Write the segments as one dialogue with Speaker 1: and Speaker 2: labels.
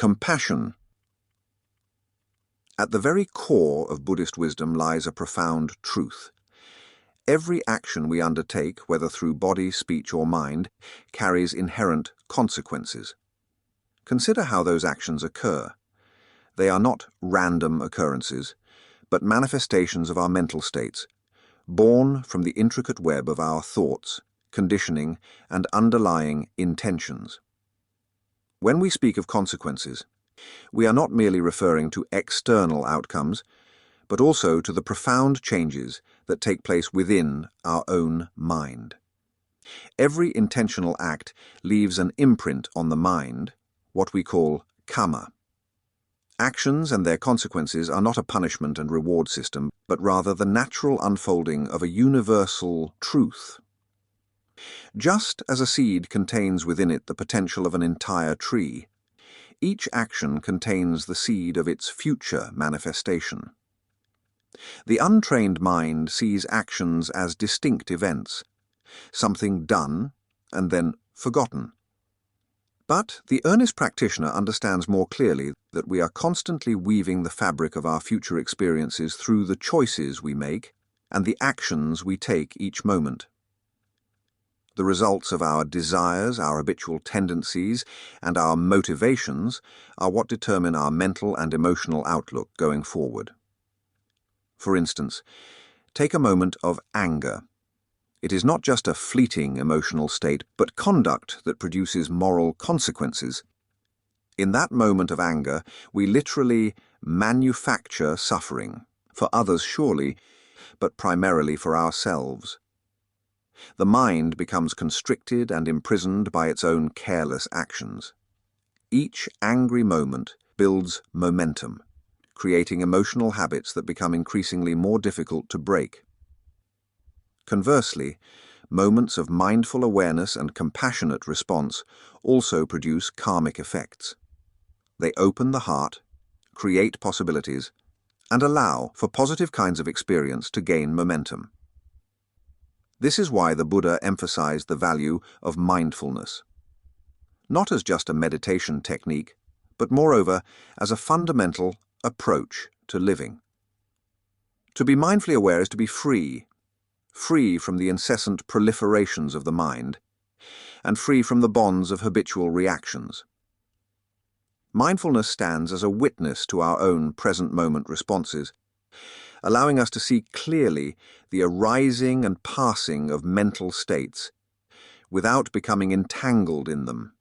Speaker 1: Compassion. At the very core of Buddhist wisdom lies a profound truth. Every action we undertake, whether through body, speech, or mind, carries inherent consequences. Consider how those actions occur. They are not random occurrences, but manifestations of our mental states, born from the intricate web of our thoughts, conditioning, and underlying intentions. When we speak of consequences, we are not merely referring to external outcomes, but also to the profound changes that take place within our own mind. Every intentional act leaves an imprint on the mind, what we call karma. Actions and their consequences are not a punishment and reward system, but rather the natural unfolding of a universal truth. Just as a seed contains within it the potential of an entire tree, each action contains the seed of its future manifestation. The untrained mind sees actions as distinct events, something done and then forgotten. But the earnest practitioner understands more clearly that we are constantly weaving the fabric of our future experiences through the choices we make and the actions we take each moment. The results of our desires, our habitual tendencies, and our motivations are what determine our mental and emotional outlook going forward. For instance, take a moment of anger. It is not just a fleeting emotional state, but conduct that produces moral consequences. In that moment of anger, we literally manufacture suffering, for others surely, but primarily for ourselves. The mind becomes constricted and imprisoned by its own careless actions. Each angry moment builds momentum, creating emotional habits that become increasingly more difficult to break. Conversely, moments of mindful awareness and compassionate response also produce karmic effects. They open the heart, create possibilities, and allow for positive kinds of experience to gain momentum. This is why the Buddha emphasized the value of mindfulness, not as just a meditation technique, but moreover as a fundamental approach to living. To be mindfully aware is to be free from the incessant proliferations of the mind, and free from the bonds of habitual reactions. Mindfulness stands as a witness to our own present moment responses, allowing us to see clearly the arising and passing of mental states without becoming entangled in them.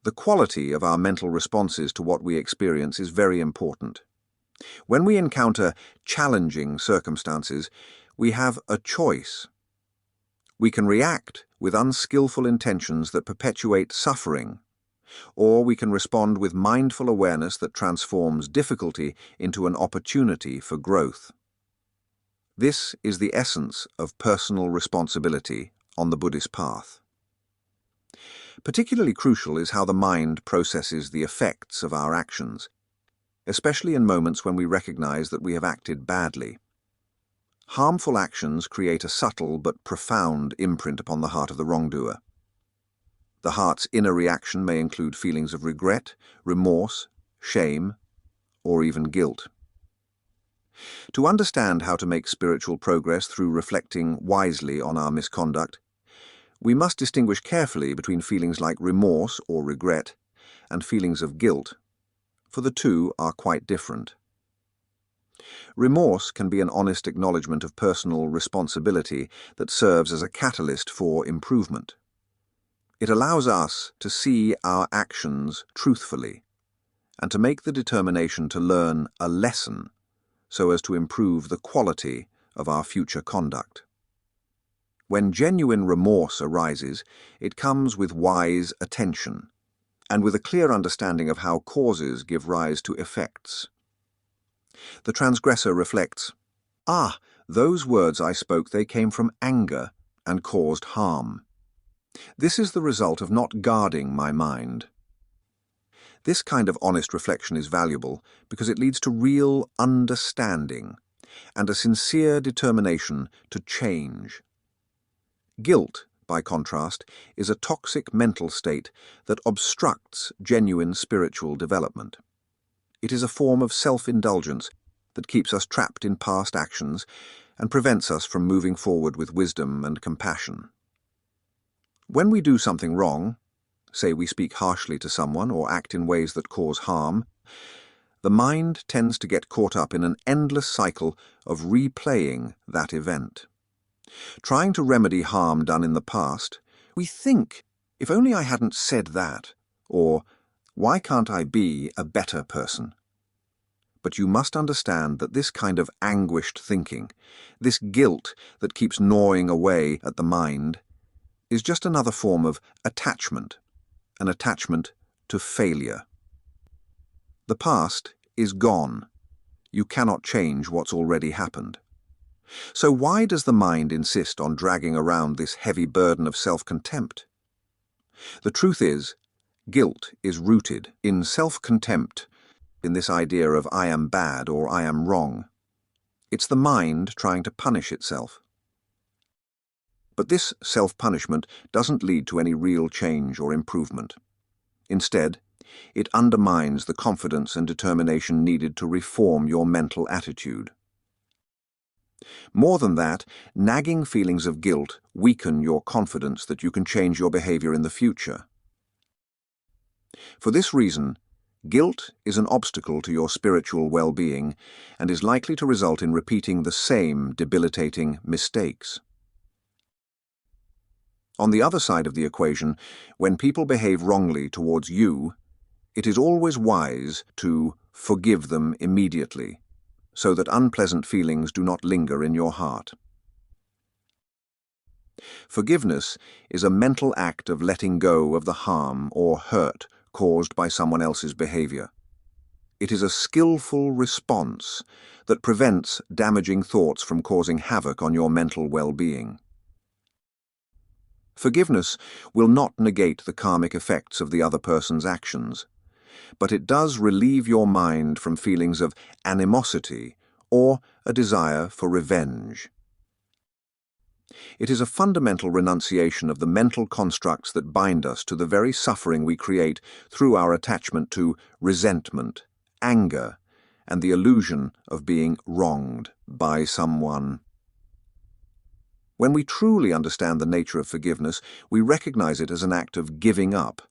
Speaker 1: The quality of our mental responses to what we experience is very important. When we encounter challenging circumstances, we have a choice. We can react with unskillful intentions that perpetuate suffering, or we can respond with mindful awareness that transforms difficulty into an opportunity for growth. This is the essence of personal responsibility on the Buddhist path. Particularly crucial is how the mind processes the effects of our actions, especially in moments when we recognize that we have acted badly. Harmful actions create a subtle but profound imprint upon the heart of the wrongdoer. The heart's inner reaction may include feelings of regret, remorse, shame, or even guilt. To understand how to make spiritual progress through reflecting wisely on our misconduct, we must distinguish carefully between feelings like remorse or regret and feelings of guilt, for the two are quite different. Remorse can be an honest acknowledgement of personal responsibility that serves as a catalyst for improvement. It allows us to see our actions truthfully and to make the determination to learn a lesson so as to improve the quality of our future conduct. When genuine remorse arises, it comes with wise attention and with a clear understanding of how causes give rise to effects. The transgressor reflects, those words I spoke, they came from anger and caused harm. This is the result of not guarding my mind. This kind of honest reflection is valuable because it leads to real understanding and a sincere determination to change. Guilt by contrast, is a toxic mental state that obstructs genuine spiritual development. It is a form of self-indulgence that keeps us trapped in past actions and prevents us from moving forward with wisdom and compassion. When we do something wrong, say we speak harshly to someone or act in ways that cause harm, the mind tends to get caught up in an endless cycle of replaying that event. Trying to remedy harm done in the past, we think, if only I hadn't said that, or why can't I be a better person? But you must understand that this kind of anguished thinking, this guilt that keeps gnawing away at the mind, is just another form of attachment, an attachment to failure. The past is gone. You cannot change what's already happened. So why does the mind insist on dragging around this heavy burden of self-contempt? The truth is, guilt is rooted in self-contempt, in this idea of I am bad or I am wrong. It's the mind trying to punish itself. But this self-punishment doesn't lead to any real change or improvement. Instead, it undermines the confidence and determination needed to reform your mental attitude. More than that, nagging feelings of guilt weaken your confidence that you can change your behavior in the future. For this reason, guilt is an obstacle to your spiritual well-being and is likely to result in repeating the same debilitating mistakes. On the other side of the equation, when people behave wrongly towards you, it is always wise to forgive them immediately, so that unpleasant feelings do not linger in your heart. Forgiveness is a mental act of letting go of the harm or hurt caused by someone else's behavior. It is a skillful response that prevents damaging thoughts from causing havoc on your mental well-being. Forgiveness will not negate the karmic effects of the other person's actions, but it does relieve your mind from feelings of animosity or a desire for revenge. It is a fundamental renunciation of the mental constructs that bind us to the very suffering we create through our attachment to resentment, anger, and the illusion of being wronged by someone. When we truly understand the nature of forgiveness, we recognize it as an act of giving up,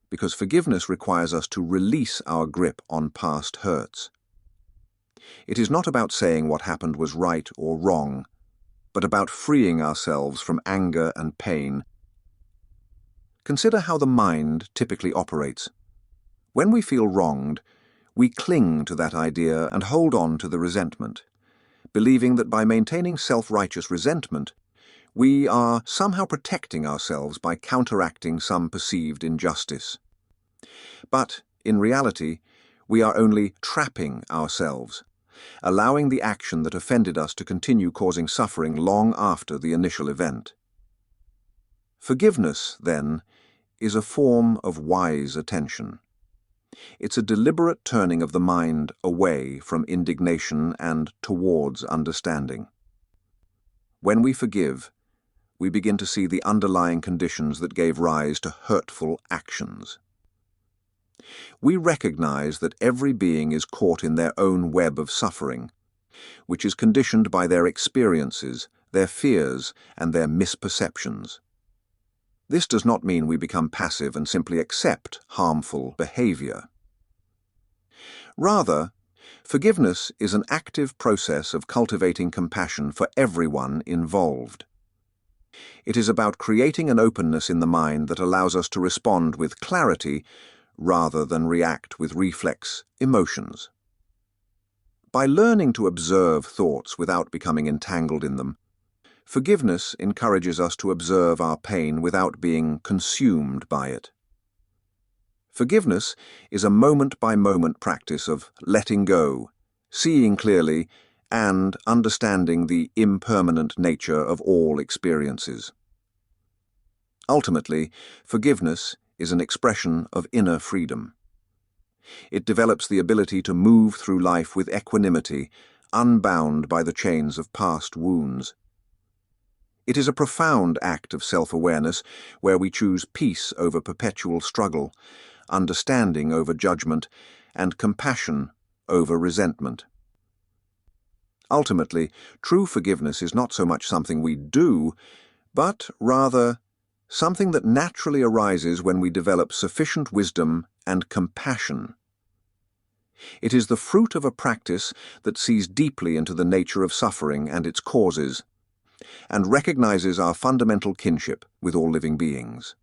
Speaker 1: because forgiveness requires us to release our grip on past hurts. It is not about saying what happened was right or wrong, but about freeing ourselves from anger and pain. Consider how the mind typically operates. When we feel wronged, we cling to that idea and hold on to the resentment, believing that by maintaining self-righteous resentment, we are somehow protecting ourselves by counteracting some perceived injustice. But, in reality, we are only trapping ourselves, allowing the action that offended us to continue causing suffering long after the initial event. Forgiveness, then, is a form of wise attention. It's a deliberate turning of the mind away from indignation and towards understanding. When we forgive, we begin to see the underlying conditions that gave rise to hurtful actions. We recognize that every being is caught in their own web of suffering, which is conditioned by their experiences, their fears, and their misperceptions. This does not mean we become passive and simply accept harmful behavior. Rather, forgiveness is an active process of cultivating compassion for everyone involved. It is about creating an openness in the mind that allows us to respond with clarity rather than react with reflex emotions. By learning to observe thoughts without becoming entangled in them, forgiveness encourages us to observe our pain without being consumed by it. Forgiveness is a moment-by-moment practice of letting go, seeing clearly, and understanding the impermanent nature of all experiences. Ultimately, forgiveness is an expression of inner freedom. It develops the ability to move through life with equanimity, unbound by the chains of past wounds. It is a profound act of self-awareness where we choose peace over perpetual struggle, understanding over judgment, and compassion over resentment. Ultimately, true forgiveness is not so much something we do, but rather something that naturally arises when we develop sufficient wisdom and compassion. It is the fruit of a practice that sees deeply into the nature of suffering and its causes, and recognizes our fundamental kinship with all living beings.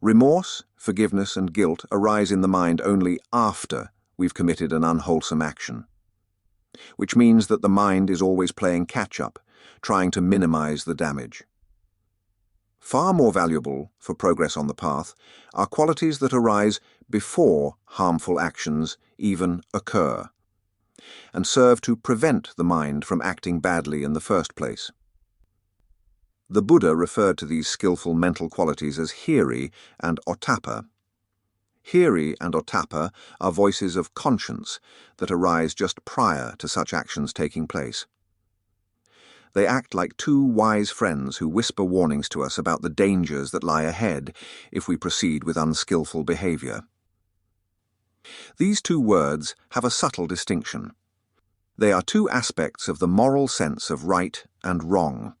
Speaker 1: Remorse, forgiveness, and guilt arise in the mind only after we've committed an unwholesome action, which means that the mind is always playing catch-up, trying to minimize the damage. Far more valuable for progress on the path are qualities that arise before harmful actions even occur, and serve to prevent the mind from acting badly in the first place. The Buddha referred to these skillful mental qualities as hiri and ottappa. Hiri and ottappa are voices of conscience that arise just prior to such actions taking place. They act like two wise friends who whisper warnings to us about the dangers that lie ahead if we proceed with unskillful behavior. These two words have a subtle distinction. They are two aspects of the moral sense of right and wrong.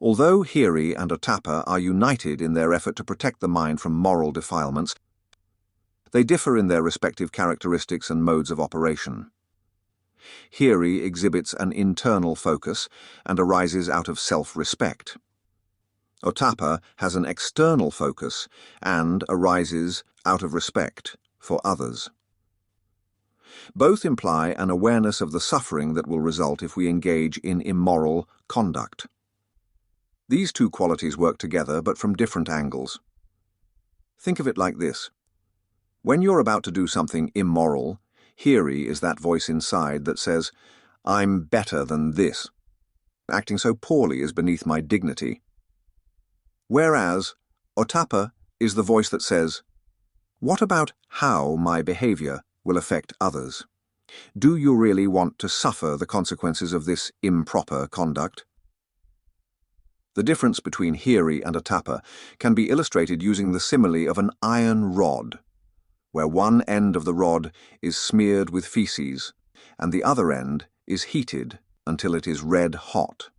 Speaker 1: Although hiri and ottappa are united in their effort to protect the mind from moral defilements, they differ in their respective characteristics and modes of operation. Hiri exhibits an internal focus and arises out of self-respect. Ottappa has an external focus and arises out of respect for others. Both imply an awareness of the suffering that will result if we engage in immoral conduct. These two qualities work together, but from different angles. Think of it like this. When you're about to do something immoral, hiri is that voice inside that says, "I'm better than this. Acting so poorly is beneath my dignity." Whereas, ottappa is the voice that says, "What about how my behavior will affect others? Do you really want to suffer the consequences of this improper conduct?" The difference between hiri and ottappa can be illustrated using the simile of an iron rod, where one end of the rod is smeared with feces and the other end is heated until it is red hot.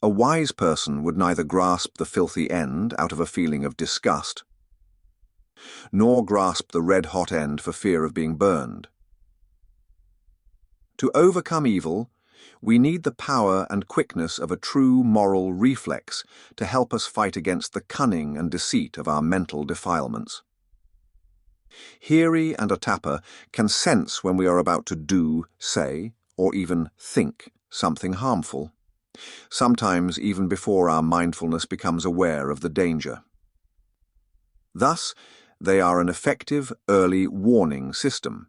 Speaker 1: A wise person would neither grasp the filthy end out of a feeling of disgust, nor grasp the red-hot end for fear of being burned. To overcome evil, we need the power and quickness of a true moral reflex to help us fight against the cunning and deceit of our mental defilements. Hiri and ottappa can sense when we are about to do, say, or even think something harmful, sometimes even before our mindfulness becomes aware of the danger. Thus, they are an effective early warning system.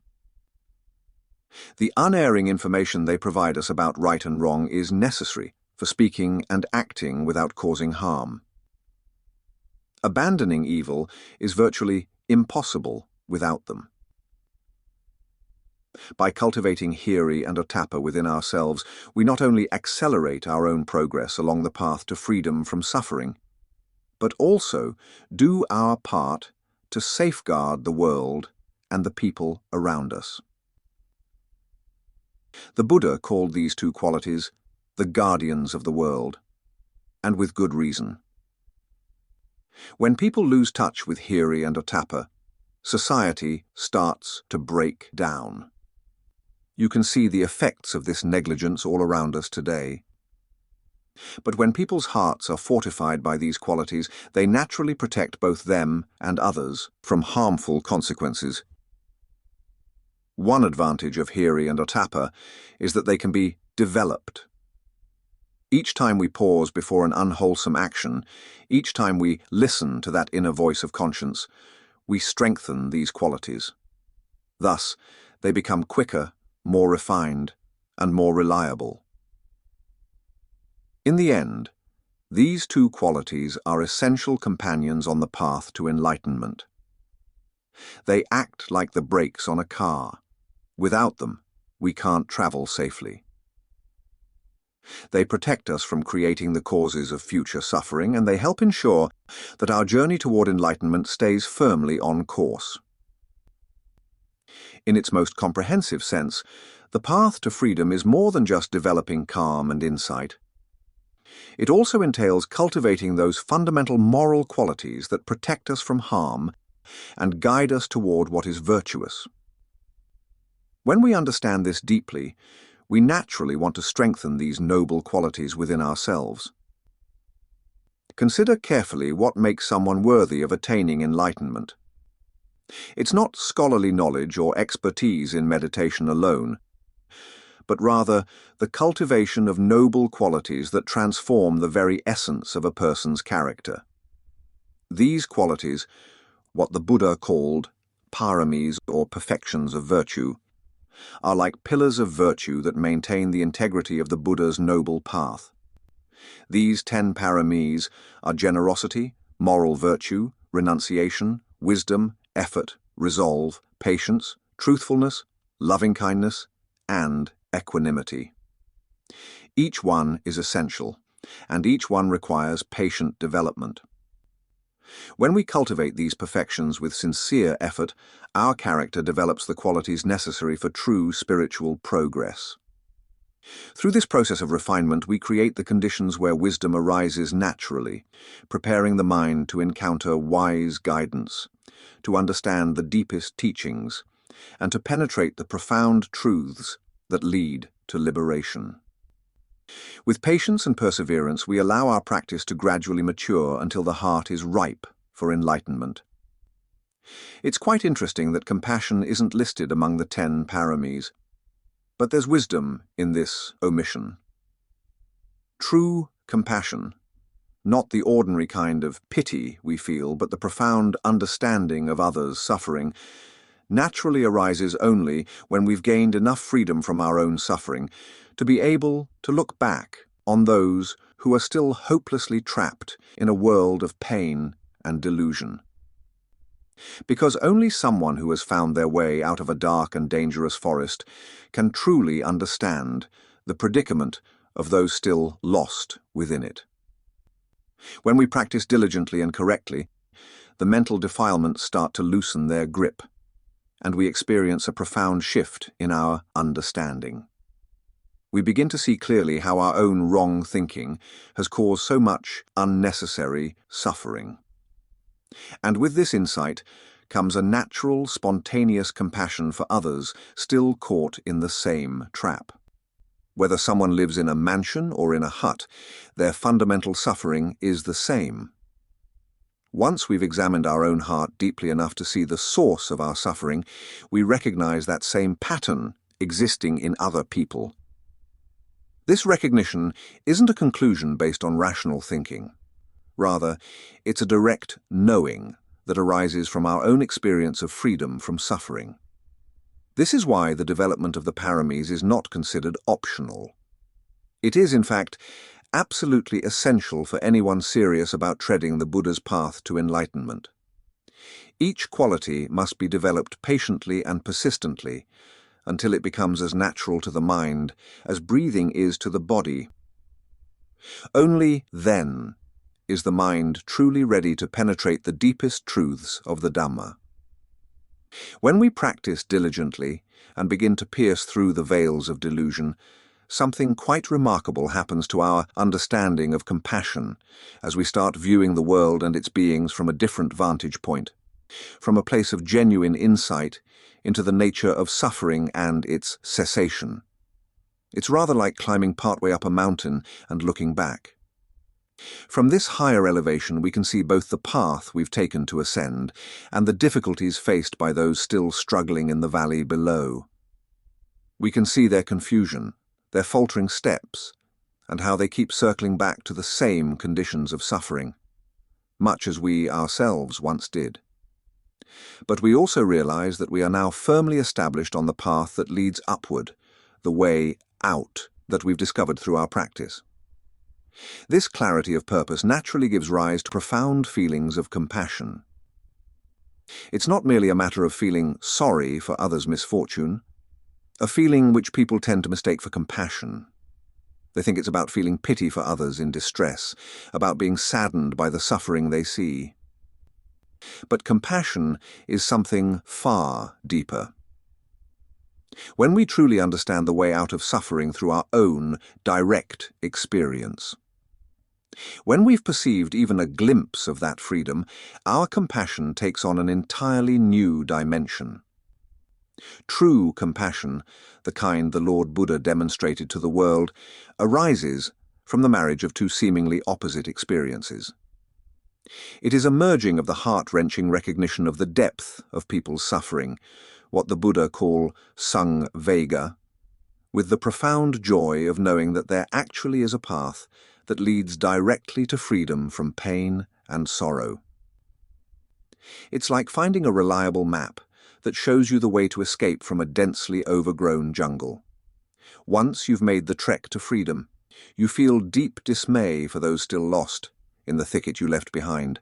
Speaker 1: The unerring information they provide us about right and wrong is necessary for speaking and acting without causing harm. Abandoning evil is virtually impossible without them. By cultivating hiri and ottappa within ourselves, we not only accelerate our own progress along the path to freedom from suffering, but also do our part to safeguard the world and the people around us. The Buddha called these two qualities the guardians of the world, and with good reason. When people lose touch with hiri and ottappa, society starts to break down. You can see the effects of this negligence all around us today. But when people's hearts are fortified by these qualities, they naturally protect both them and others from harmful consequences. One advantage of hiri and ottappa is that they can be developed. Each time we pause before an unwholesome action, each time we listen to that inner voice of conscience, we strengthen these qualities. Thus, they become quicker, more refined, and more reliable. In the end, these two qualities are essential companions on the path to enlightenment. They act like the brakes on a car. Without them, we can't travel safely. They protect us from creating the causes of future suffering, and they help ensure that our journey toward enlightenment stays firmly on course. In its most comprehensive sense, the path to freedom is more than just developing calm and insight. It also entails cultivating those fundamental moral qualities that protect us from harm and guide us toward what is virtuous. When we understand this deeply, we naturally want to strengthen these noble qualities within ourselves. Consider carefully what makes someone worthy of attaining enlightenment. It's not scholarly knowledge or expertise in meditation alone, but rather the cultivation of noble qualities that transform the very essence of a person's character. These qualities, what the Buddha called paramis or perfections of virtue, are like pillars of virtue that maintain the integrity of the Buddha's noble path. These 10 paramis are generosity, moral virtue, renunciation, wisdom, effort, resolve, patience, truthfulness, loving-kindness, and equanimity. Each one is essential, and each one requires patient development. When we cultivate these perfections with sincere effort, our character develops the qualities necessary for true spiritual progress. Through this process of refinement, we create the conditions where wisdom arises naturally, preparing the mind to encounter wise guidance, to understand the deepest teachings, and to penetrate the profound truths that lead to liberation. With patience and perseverance, we allow our practice to gradually mature until the heart is ripe for enlightenment. It's quite interesting that compassion isn't listed among the 10 paramis, but there's wisdom in this omission. True compassion, not the ordinary kind of pity we feel, but the profound understanding of others' suffering, naturally arises only when we've gained enough freedom from our own suffering to be able to look back on those who are still hopelessly trapped in a world of pain and delusion. Because only someone who has found their way out of a dark and dangerous forest can truly understand the predicament of those still lost within it. When we practice diligently and correctly, the mental defilements start to loosen their grip, and we experience a profound shift in our understanding. We begin to see clearly how our own wrong thinking has caused so much unnecessary suffering. And with this insight comes a natural, spontaneous compassion for others still caught in the same trap. Whether someone lives in a mansion or in a hut, their fundamental suffering is the same. Once we've examined our own heart deeply enough to see the source of our suffering, we recognize that same pattern existing in other people. This recognition isn't a conclusion based on rational thinking. Rather, it's a direct knowing that arises from our own experience of freedom from suffering. This is why the development of the paramis is not considered optional. It is, in fact, absolutely essential for anyone serious about treading the Buddha's path to enlightenment. Each quality must be developed patiently and persistently until it becomes as natural to the mind as breathing is to the body. Only then is the mind truly ready to penetrate the deepest truths of the Dhamma. When we practice diligently and begin to pierce through the veils of delusion, something quite remarkable happens to our understanding of compassion as we start viewing the world and its beings from a different vantage point, from a place of genuine insight into the nature of suffering and its cessation. It's rather like climbing partway up a mountain and looking back. From this higher elevation, we can see both the path we've taken to ascend and the difficulties faced by those still struggling in the valley below. We can see their confusion, their faltering steps, and how they keep circling back to the same conditions of suffering, much as we ourselves once did. But we also realize that we are now firmly established on the path that leads upward, the way out that we've discovered through our practice. This clarity of purpose naturally gives rise to profound feelings of compassion. It's not merely a matter of feeling sorry for others' misfortune, a feeling which people tend to mistake for compassion. They think it's about feeling pity for others in distress, about being saddened by the suffering they see. But compassion is something far deeper. When we truly understand the way out of suffering through our own direct experience, when we've perceived even a glimpse of that freedom, our compassion takes on an entirely new dimension. True compassion, the kind the Lord Buddha demonstrated to the world, arises from the marriage of two seemingly opposite experiences. It is a merging of the heart-wrenching recognition of the depth of people's suffering, what the Buddha call Sangha, with the profound joy of knowing that there actually is a path that leads directly to freedom from pain and sorrow. It's like finding a reliable map that shows you the way to escape from a densely overgrown jungle. Once you've made the trek to freedom, you feel deep dismay for those still lost in the thicket you left behind.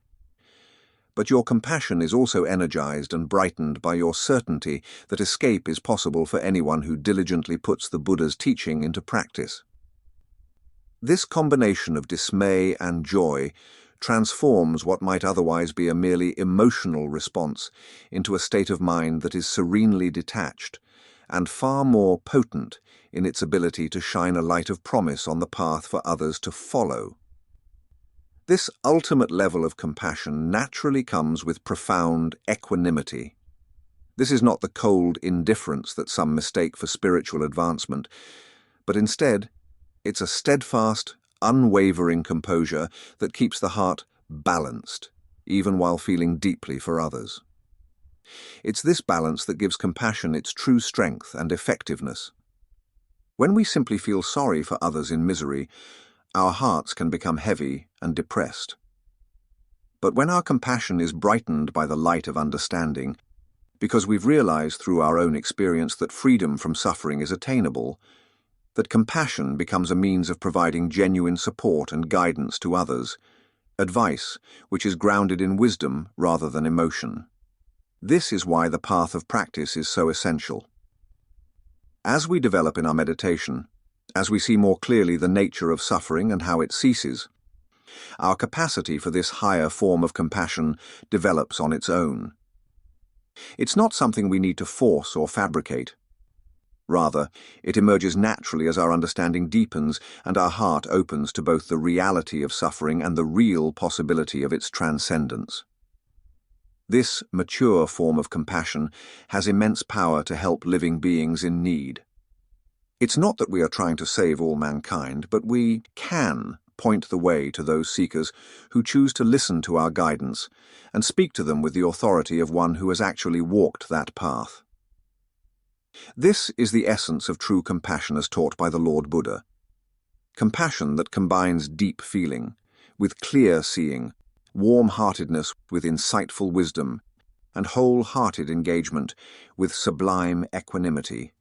Speaker 1: But your compassion is also energized and brightened by your certainty that escape is possible for anyone who diligently puts the Buddha's teaching into practice. This combination of dismay and joy transforms what might otherwise be a merely emotional response into a state of mind that is serenely detached and far more potent in its ability to shine a light of promise on the path for others to follow. This ultimate level of compassion naturally comes with profound equanimity. This is not the cold indifference that some mistake for spiritual advancement, but instead, it's a steadfast, unwavering composure that keeps the heart balanced, even while feeling deeply for others. It's this balance that gives compassion its true strength and effectiveness. When we simply feel sorry for others in misery, our hearts can become heavy and depressed. But when our compassion is brightened by the light of understanding, because we've realized through our own experience that freedom from suffering is attainable, that compassion becomes a means of providing genuine support and guidance to others, advice which is grounded in wisdom rather than emotion. This is why the path of practice is so essential. As we develop in our meditation, as we see more clearly the nature of suffering and how it ceases, our capacity for this higher form of compassion develops on its own. It's not something we need to force or fabricate. Rather, it emerges naturally as our understanding deepens and our heart opens to both the reality of suffering and the real possibility of its transcendence. This mature form of compassion has immense power to help living beings in need. It's not that we are trying to save all mankind, but we can point the way to those seekers who choose to listen to our guidance and speak to them with the authority of one who has actually walked that path. This is the essence of true compassion as taught by the Lord Buddha. Compassion that combines deep feeling with clear seeing, warm-heartedness with insightful wisdom, and whole-hearted engagement with sublime equanimity.